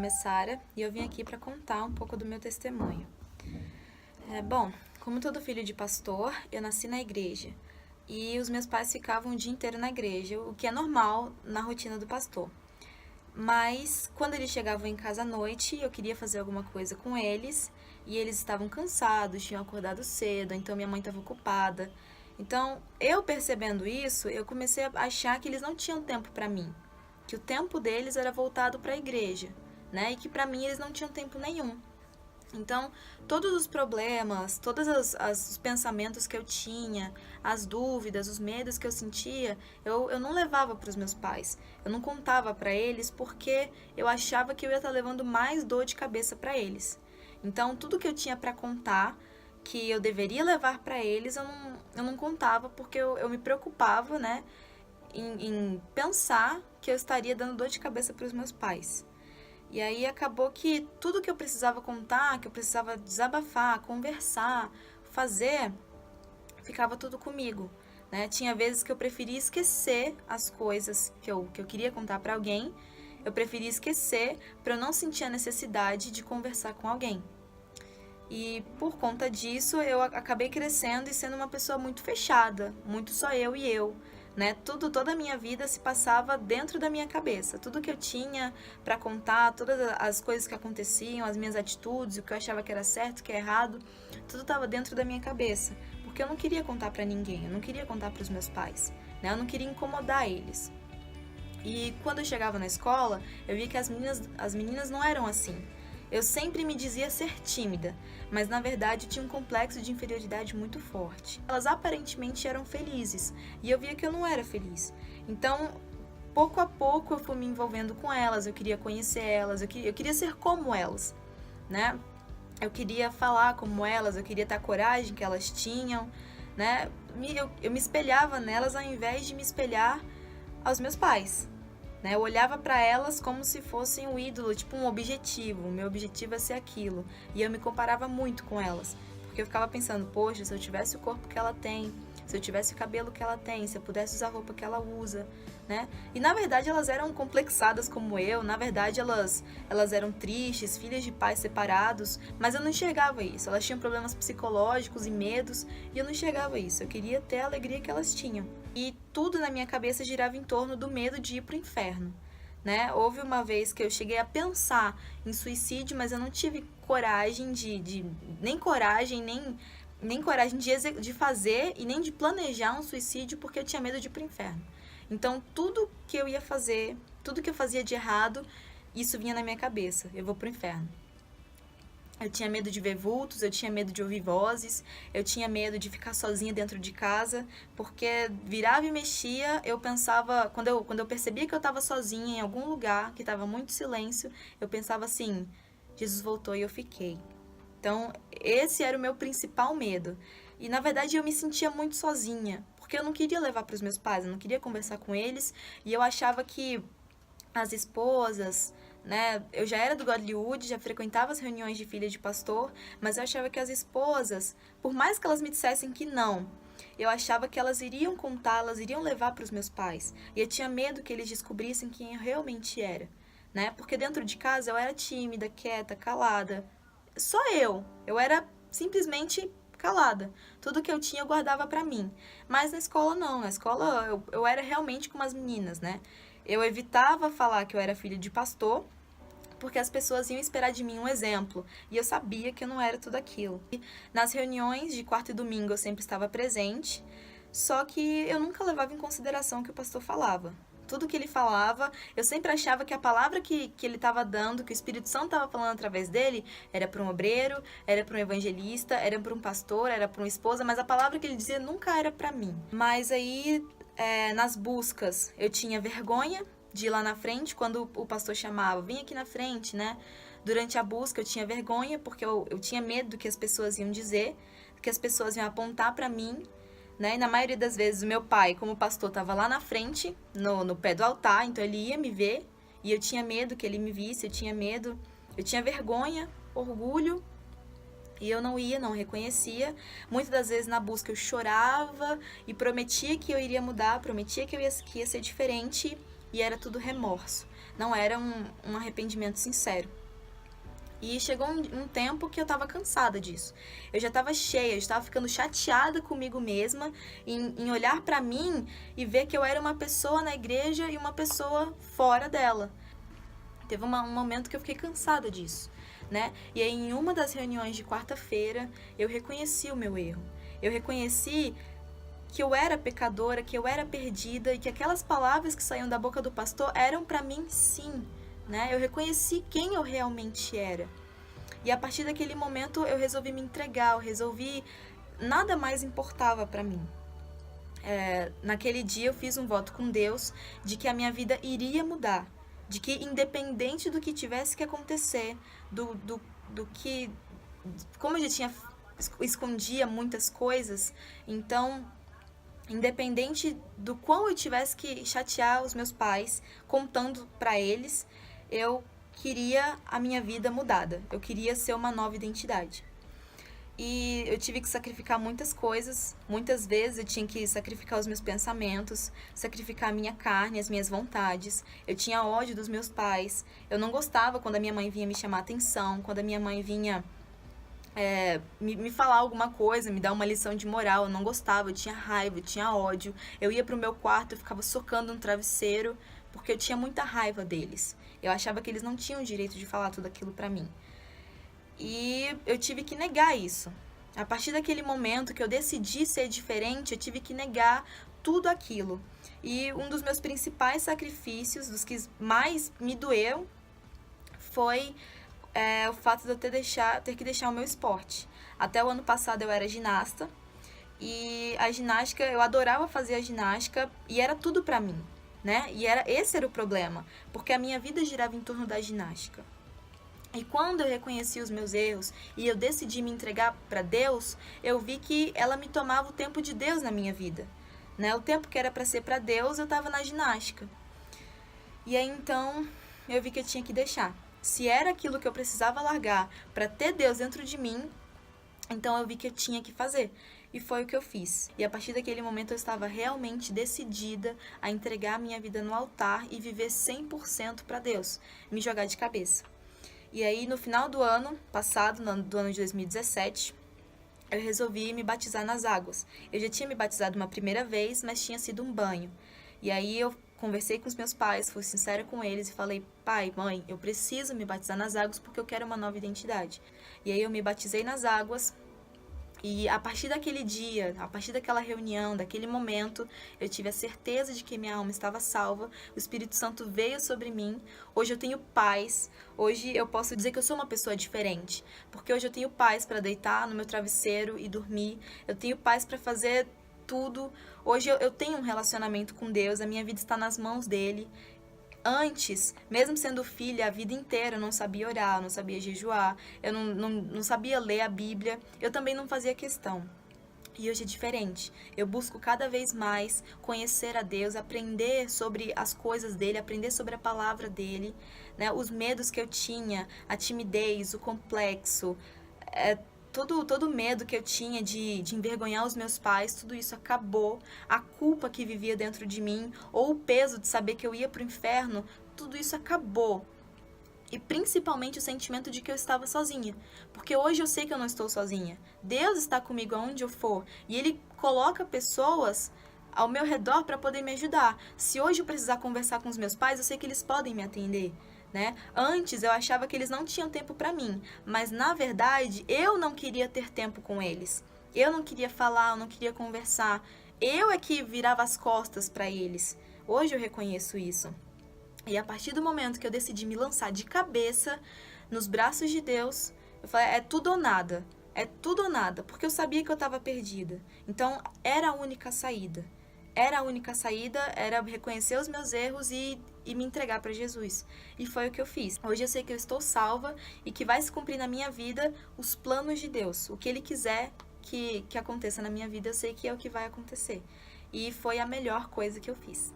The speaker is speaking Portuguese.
nome é Sara e eu vim aqui para contar um pouco do meu testemunho. Bom, como todo filho de pastor, eu nasci na igreja e os meus pais ficavam o dia inteiro na igreja, o que é normal na rotina do pastor. Mas quando eles chegavam em casa à noite, eu queria fazer alguma coisa com eles e eles estavam cansados, tinham acordado cedo, então minha mãe estava ocupada. Então, eu percebendo isso, eu comecei a achar que eles não tinham tempo para mim, que o tempo deles era voltado para a igreja, né? E que para mim eles não tinham tempo nenhum. Então, todos os problemas, todos os pensamentos que eu tinha, as dúvidas, os medos que eu sentia, eu não levava para os meus pais. Eu não contava para eles porque eu achava que eu ia estar levando mais dor de cabeça para eles. Então, tudo que eu tinha para contar, que eu deveria levar para eles, eu não contava porque eu me preocupava, né, em pensar que eu estaria dando dor de cabeça para os meus pais. E aí acabou que tudo que eu precisava contar, que eu precisava desabafar, conversar, fazer, ficava tudo comigo, né? Tinha vezes que eu preferia esquecer as coisas que eu queria contar para alguém, eu preferia esquecer para eu não sentir a necessidade de conversar com alguém. E por conta disso, eu acabei crescendo e sendo uma pessoa muito fechada, muito só eu e eu, né? Toda a minha vida se passava dentro da minha cabeça. Tudo que eu tinha para contar, todas as coisas que aconteciam, as minhas atitudes, o que eu achava que era certo, o que é errado, tudo estava dentro da minha cabeça, porque eu não queria contar para ninguém, eu não queria contar para os meus pais, né? Eu não queria incomodar eles. E quando eu chegava na escola, eu via que as meninas não eram assim. Eu sempre me dizia ser tímida, mas na verdade tinha um complexo de inferioridade muito forte. Elas aparentemente eram felizes, e eu via que eu não era feliz. Então, pouco a pouco eu fui me envolvendo com elas, eu queria conhecer elas, eu queria ser como elas, né? Eu queria falar como elas, eu queria ter a coragem que elas tinham, né? Eu me espelhava nelas ao invés de me espelhar aos meus pais. Né? Eu olhava para elas como se fossem um ídolo, tipo um objetivo. O meu objetivo é ser aquilo. E eu me comparava muito com elas. Porque eu ficava pensando, poxa, se eu tivesse o corpo que ela tem, se eu tivesse o cabelo que ela tem, se eu pudesse usar a roupa que ela usa, né? E na verdade elas eram complexadas como eu, na verdade elas eram tristes, filhas de pais separados, mas eu não enxergava isso. Elas tinham problemas psicológicos e medos, e eu não enxergava isso. Eu queria ter a alegria que elas tinham. E tudo na minha cabeça girava em torno do medo de ir pro inferno, né? Houve uma vez que eu cheguei a pensar em suicídio, mas eu não tive coragem nem coragem, nem coragem de fazer e nem de planejar um suicídio porque eu tinha medo de ir pro inferno. Então, tudo que eu ia fazer, tudo que eu fazia de errado, isso vinha na minha cabeça. Eu vou pro inferno. Eu tinha medo de ver vultos, eu tinha medo de ouvir vozes, eu tinha medo de ficar sozinha dentro de casa, porque virava e mexia, eu pensava, quando eu percebia que eu estava sozinha em algum lugar, que estava muito silêncio, eu pensava assim, Jesus voltou e eu fiquei. Então, esse era o meu principal medo. E, na verdade, eu me sentia muito sozinha, porque eu não queria levar para os meus pais, eu não queria conversar com eles, e eu achava que as esposas, né? Eu já era do Godlywood, já frequentava as reuniões de filha de pastor, mas eu achava que as esposas, por mais que elas me dissessem que não, eu achava que elas iriam contar, elas iriam levar para os meus pais. E eu tinha medo que eles descobrissem quem eu realmente era, né? Porque dentro de casa eu era tímida, quieta, calada. Só eu era simplesmente calada. Tudo que eu tinha eu guardava para mim. Mas na escola não, na escola eu era realmente como as meninas, né? Eu evitava falar que eu era filha de pastor, porque as pessoas iam esperar de mim um exemplo, e eu sabia que eu não era tudo aquilo. E nas reuniões de quarta e domingo eu sempre estava presente, só que eu nunca levava em consideração o que o pastor falava. Tudo que ele falava, eu sempre achava que a palavra que ele estava dando, que o Espírito Santo estava falando através dele, era para um obreiro, era para um evangelista, era para um pastor, era para uma esposa, mas a palavra que ele dizia nunca era para mim. Mas aí, nas buscas, eu tinha vergonha de ir lá na frente, quando o pastor chamava, vem aqui na frente, né? Durante a busca eu tinha vergonha, porque eu tinha medo do que as pessoas iam dizer, que as pessoas iam apontar para mim, né? E na maioria das vezes o meu pai, como pastor, estava lá na frente, no pé do altar, então ele ia me ver, e eu tinha medo que ele me visse, eu tinha medo, eu tinha vergonha, orgulho, e eu não ia, não reconhecia. Muitas das vezes na busca eu chorava e prometia que eu iria mudar, prometia que ia ser diferente, e era tudo remorso. Não era um arrependimento sincero. E chegou um tempo que eu tava cansada disso. Eu já tava cheia, eu já tava ficando chateada comigo mesma em olhar pra mim e ver que eu era uma pessoa na igreja e uma pessoa fora dela. Teve um momento que eu fiquei cansada disso, né? E aí, em uma das reuniões de quarta-feira, eu reconheci o meu erro. Eu reconheci que eu era pecadora, que eu era perdida e que aquelas palavras que saíam da boca do pastor eram pra mim sim, né? Eu reconheci quem eu realmente era. E a partir daquele momento eu resolvi me entregar, nada mais importava pra mim. Naquele dia eu fiz um voto com Deus de que a minha vida iria mudar, de que independente do que tivesse que acontecer, do que, como eu já tinha escondia muitas coisas, então independente do quão eu tivesse que chatear os meus pais, contando pra eles, eu queria a minha vida mudada. Eu queria ser uma nova identidade. E eu tive que sacrificar muitas coisas. Muitas vezes eu tinha que sacrificar os meus pensamentos, sacrificar a minha carne, as minhas vontades. Eu tinha ódio dos meus pais. Eu não gostava quando a minha mãe vinha me chamar atenção, quando a minha mãe vinha me falar alguma coisa, me dar uma lição de moral. Eu não gostava, eu tinha raiva, eu tinha ódio. Eu ia pro meu quarto, eu ficava socando no travesseiro, porque eu tinha muita raiva deles. Eu achava que eles não tinham o direito de falar tudo aquilo pra mim. E eu tive que negar isso. A partir daquele momento que eu decidi ser diferente, eu tive que negar tudo aquilo. E um dos meus principais sacrifícios, dos que mais me doeu, foi o fato de eu ter que deixar o meu esporte. Até o ano passado eu era ginasta, e a ginástica, eu adorava fazer a ginástica, e era tudo pra mim, né? E esse era o problema, porque a minha vida girava em torno da ginástica. E quando eu reconheci os meus erros e eu decidi me entregar para Deus, eu vi que ela me tomava o tempo de Deus na minha vida, né? O tempo que era para ser para Deus, eu estava na ginástica. E aí então eu vi que eu tinha que deixar. Se era aquilo que eu precisava largar para ter Deus dentro de mim, então eu vi que eu tinha que fazer. E foi o que eu fiz. E a partir daquele momento eu estava realmente decidida a entregar a minha vida no altar e viver 100% para Deus, me jogar de cabeça. E aí, no final do ano passado, do ano de 2017, eu resolvi me batizar nas águas. Eu já tinha me batizado uma primeira vez, mas tinha sido um banho. E aí eu conversei com os meus pais, fui sincera com eles e falei: pai, mãe, eu preciso me batizar nas águas porque eu quero uma nova identidade. E aí eu me batizei nas águas. E a partir daquele dia, a partir daquela reunião, daquele momento, eu tive a certeza de que minha alma estava salva, o Espírito Santo veio sobre mim. Hoje eu tenho paz, hoje eu posso dizer que eu sou uma pessoa diferente, porque hoje eu tenho paz para deitar no meu travesseiro e dormir, eu tenho paz para fazer tudo. Hoje eu tenho um relacionamento com Deus, a minha vida está nas mãos dele. Antes, mesmo sendo filha a vida inteira, eu não sabia orar, eu não sabia jejuar, eu não sabia ler a Bíblia, eu também não fazia questão. E hoje é diferente. Eu busco cada vez mais conhecer a Deus, aprender sobre as coisas dele, aprender sobre a palavra dele, né? Os medos que eu tinha, a timidez, o complexo, todo o medo que eu tinha de envergonhar os meus pais, tudo isso acabou. A culpa que vivia dentro de mim, ou o peso de saber que eu ia pro inferno, tudo isso acabou. E principalmente o sentimento de que eu estava sozinha. Porque hoje eu sei que eu não estou sozinha. Deus está comigo aonde eu for. E Ele coloca pessoas ao meu redor para poder me ajudar. Se hoje eu precisar conversar com os meus pais, eu sei que eles podem me atender. Né? Antes eu achava que eles não tinham tempo para mim, mas na verdade eu não queria ter tempo com eles. Eu não queria falar, eu não queria conversar. Eu é que virava as costas para eles. Hoje eu reconheço isso. E a partir do momento que eu decidi me lançar de cabeça nos braços de Deus, eu falei, é tudo ou nada. É tudo ou nada, porque eu sabia que eu estava perdida. Então era a única saída. Era a única saída, era reconhecer os meus erros e me entregar para Jesus. E foi o que eu fiz. Hoje eu sei que eu estou salva e que vai se cumprir na minha vida os planos de Deus. O que Ele quiser que aconteça na minha vida, eu sei que é o que vai acontecer. E foi a melhor coisa que eu fiz.